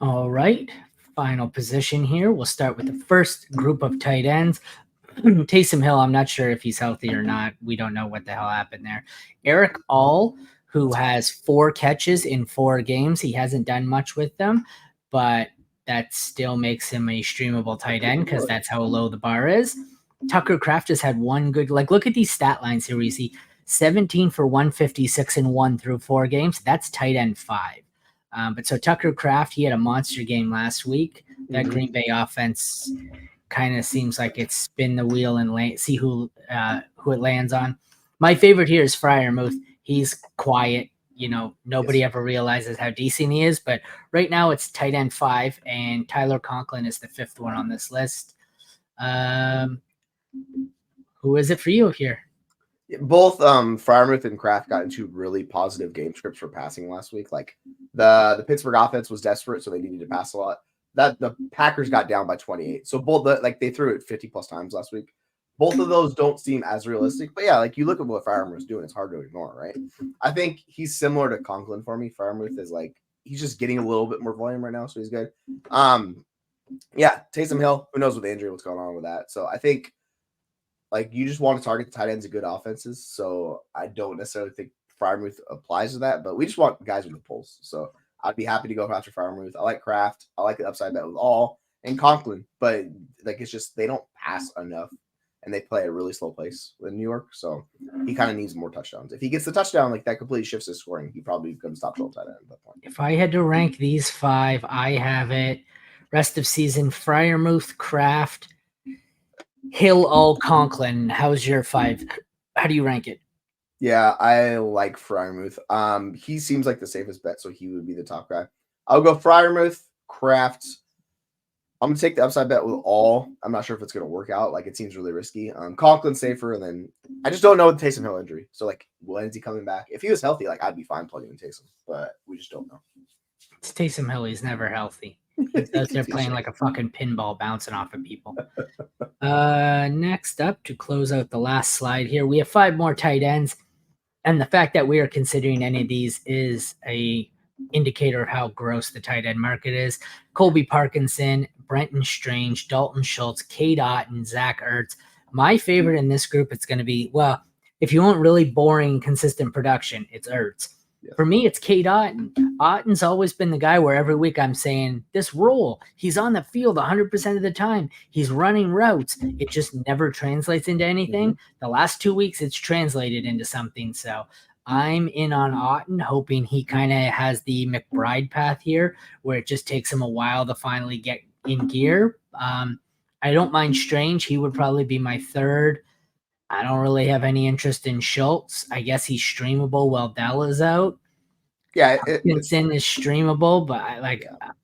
All right. Final position here. We'll start with the first group of tight ends. Taysom Hill, I'm not sure if he's healthy or not. We don't know what the hell happened there. Eric All, who has 4 catches in 4 games. He hasn't done much with them, but that still makes him a streamable tight end because that's how low the bar is. Tucker Kraft has had one good, look at these stat lines here. We see 17 for 156 and 1 through 4 games. That's tight end 5. But so Tucker Kraft, he had a monster game last week. That Green Bay offense kind of seems like it's spin the wheel and see who it lands on. My favorite here is Freiermuth. He's quiet. Nobody ever realizes how decent he is. But right now it's tight end 5, and Tyler Conklin is the 5th one on this list. Who is it for you here? Both Freiermuth and Kraft got into really positive game scripts for passing last week. Like the Pittsburgh offense was desperate, so they needed to pass a lot. That the Packers got down by 28. So both they threw it 50 plus times last week. Both of those don't seem as realistic. But yeah, you look at what Freiermuth was doing, it's hard to ignore, right? I think he's similar to Conklin for me. Freiermuth is he's just getting a little bit more volume right now, so he's good. Yeah, Taysom Hill, who knows with the injury, what's going on with that. So I think you just want to target the tight ends of good offenses. So I don't necessarily think Freiermuth applies to that, but we just want guys with the pulse. So I'd be happy to go after Freiermuth. I like Kraft. I like the upside bet with All and Conklin, but it's just they don't pass enough, and they play at a really slow pace in New York. So he kind of needs more touchdowns. If he gets the touchdown, that completely shifts his scoring. He probably becomes top 12 tight end at that point. If I had to rank these 5, I have it rest of season: Freiermuth, Kraft, Hill, All, Conklin. How's your 5? How do you rank it? Yeah, I like Freiermuth. He seems like the safest bet, so he would be the top guy. I'll go Freiermuth, Kraft. I'm gonna take the upside bet with All. I'm not sure if it's gonna work out. It seems really risky. Conklin safer, and then I just don't know the Taysom Hill injury. So when is he coming back? If he was healthy, I'd be fine plugging in Taysom, but we just don't know. It's Taysom Hill. He's never healthy. He's out there playing like a fucking pinball, bouncing off of people. Next up, to close out the last slide here, we have 5 more tight ends. And the fact that we are considering any of these is a indicator of how gross the tight end market is. Colby Parkinson, Brenton Strange, Dalton Schultz, Cade Otton, Zach Ertz. My favorite in this group, it's going to be, if you want really boring, consistent production, it's Ertz. Yeah. For me, it's Cade Otton. Otton's always been the guy where every week I'm saying, this role, he's on the field 100% of the time. He's running routes. It just never translates into anything. The last 2 weeks, it's translated into something. So I'm in on Otton, hoping he kind of has the McBride path here, where it just takes him a while to finally get in gear. I don't mind Strange. He would probably be my 3rd. I don't really have any interest in Schultz. I guess he's streamable while Dell is out. Yeah, Hopkinson is streamable, but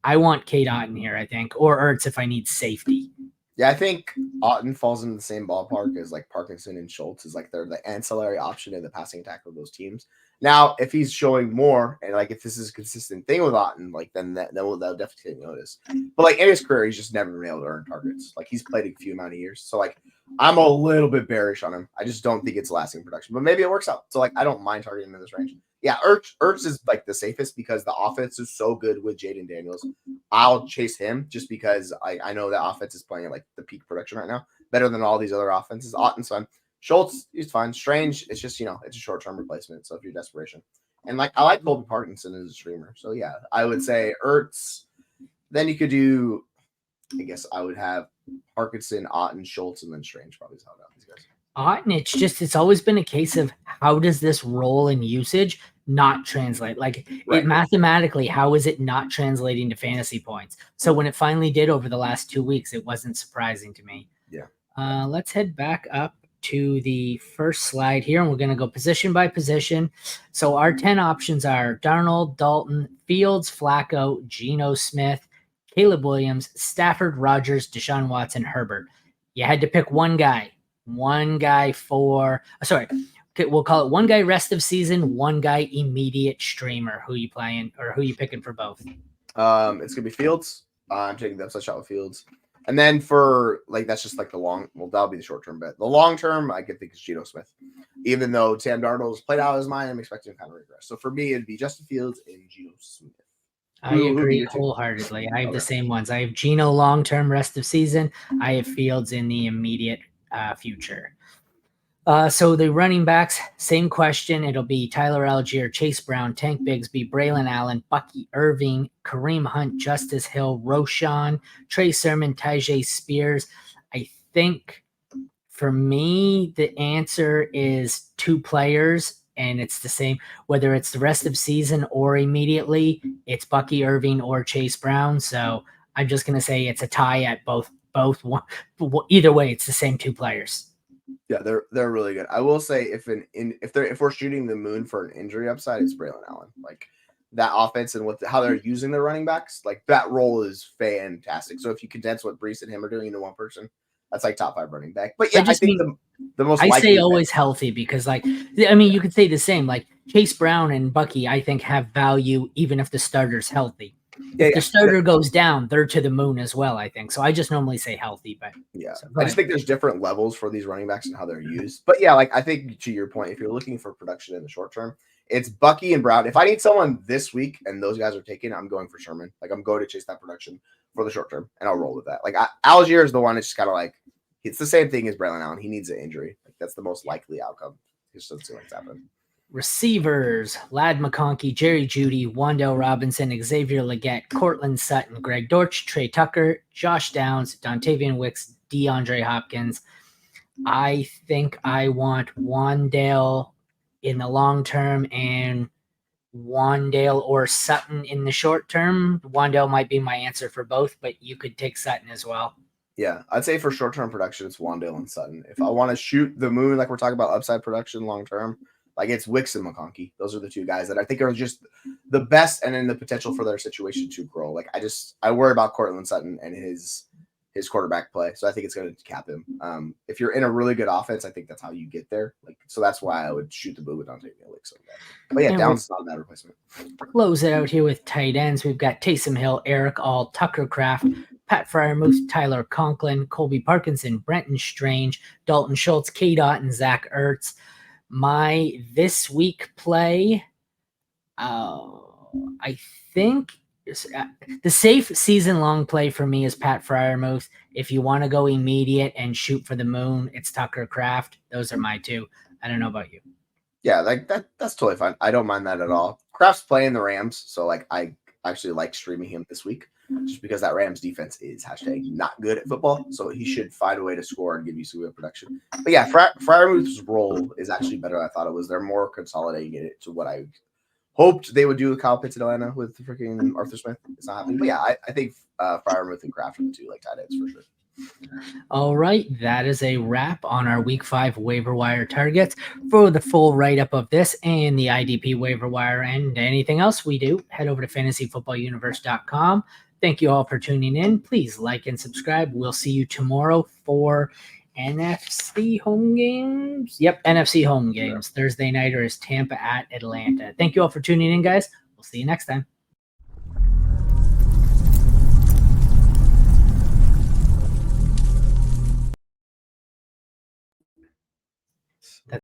I want Cade Otton here, I think, or Ertz if I need safety. Yeah, I think Otton falls into the same ballpark as Parkinson and Schultz is they're the ancillary option in the passing attack of those teams. Now, if he's showing more and if this is a consistent thing with Otton, then that'll definitely take notice. But in his career, he's just never been able to earn targets. He's played a few amount of years, so I'm a little bit bearish on him. I just don't think it's lasting production, but maybe it works out. So I don't mind targeting him in this range. Yeah, Ertz is the safest because the offense is so good with Jaden Daniels. I'll chase him just because I know that offense is playing at the peak production right now, better than all these other offenses. Otton's fine. Schultz, he's fine. Strange, it's just it's a short-term replacement. So if you're desperation, and I like Colby Parkinson as a streamer, so yeah, I would say Ertz. Then you could do, I guess I would have Parkinson, Otton, Schultz, and then Strange probably is how these guys. Otton, it's always been a case of how does this role in usage not translate? It mathematically, how is it not translating to fantasy points? So when it finally did over the last 2 weeks, it wasn't surprising to me. Yeah. Let's head back up to the first slide here, and we're going to go position by position. So our 10 options are Darnold, Dalton, Fields, Flacco, Geno Smith, Caleb Williams, Stafford, Rodgers, Deshaun Watson, Herbert. You had to pick one guy for, we'll call it one guy rest of season, one guy immediate streamer. Who you playing or who you picking for both? It's going to be Fields. I'm taking the upside shot with Fields. And then for that's just the long, that'll be the short term bet. The long term, I could think it's Geno Smith. Even though Sam Darnold's played out of his mind, I'm expecting him to kind of regress. So for me, it'd be Justin Fields and Geno Smith. I Who be agree your two? wholeheartedly. I have the Okay. same ones. I have Geno long-term rest of season. I have Fields in the immediate future. So the running backs, same question. It'll be Tyler Algier, Chase Brown, Tank Bigsby, Braylon Allen, Bucky Irving, Kareem Hunt, Justice Hill, Roshan, Trey Sermon, Tajay Spears. I think for me, the answer is 2 players, and it's the same. Whether it's the rest of season or immediately, it's Bucky Irving or Chase Brown. So I'm just gonna say it's a tie at both. One, either way, it's the same 2 players. Yeah, they're really good. I will say if we're shooting the moon for an injury upside, it's Braylon Allen. Like that offense and how they're using their running backs, like that role is fantastic. So if you condense what Brees and him are doing into one person, that's like top 5 running back. But yeah, I think the most I likely say always healthy because, like, I mean, you could say the same. Like Chase Brown and Bucky, I think have value even if the starter's healthy. If the starter goes down, they're to the moon as well, I think. So I just normally say healthy, but yeah, so I just think there's different levels for these running backs and how they're used. But yeah, like I think to your point, if you're looking for production in the short term, it's Bucky and Brown. If I need someone this week and those guys are taken, I'm going for Sherman. Like I'm going to chase that production for the short term, and I'll roll with that. Like Algier is the one that's just kind of like it's the same thing as Braylon Allen. He needs an injury. Like that's the most likely outcome. It just doesn't seem like it's happening. Receivers: Lad McConkey, Jerry Jeudy, Wandale Robinson, Xavier Legette, Cortland Sutton, Greg Dortch, Trey Tucker, Josh Downs, Dontavian Wicks, DeAndre Hopkins. I think I want Wandale in the long term and Wandale or Sutton in the short term. Wandale might be my answer for both, but you could take Sutton as well. Yeah, I'd say for short-term production, it's Wandale and Sutton. If I want to shoot the moon, like we're talking about upside production long-term, like it's Wicks and McConkey. Those are the 2 guys that I think are just the best and in the potential for their situation to grow. Like I worry about Cortland Sutton and his quarterback play. So I think it's going to cap him. If you're in a really good offense, I think that's how you get there. Like, so that's why I would shoot the boot with Dontavian Wicks. But yeah, Downs is not a bad replacement. Close it out here with tight ends. We've got Taysom Hill, Eric All, Tucker Kraft, Pat Fryermuth, Tyler Conklin, Colby Parkinson, Brenton Strange, Dalton Schultz, K-Dot, and Zach Ertz. My this week play, I think the safe season-long play for me is Pat Fryermuth. If you want to go immediate and shoot for the moon, it's Tucker Kraft. Those are my 2. I don't know about you. Yeah, like that's totally fine. I don't mind that at all. Kraft's playing the Rams, so like I actually like streaming him this week just because that Rams defense is #not good at football. So he should find a way to score and give you some good production. But yeah, Fryermuth's role is actually better than I thought it was. They're more consolidating it to what I hoped they would do with Kyle Pitts in Atlanta with freaking Arthur Smith. It's not happening. But yeah, I think Fryermuth and Kraft are the 2 like tight ends for sure. All right, that is a wrap on our Week 5 waiver wire targets. For the full write-up of this and the IDP waiver wire and anything else we do, head over to fantasyfootballuniverse.com. Thank you all for tuning in. Please like and subscribe. We'll see you tomorrow for NFC home games. Yep, NFC home games. Thursday nighter is Tampa at Atlanta. Thank you all for tuning in, guys. We'll see you next time.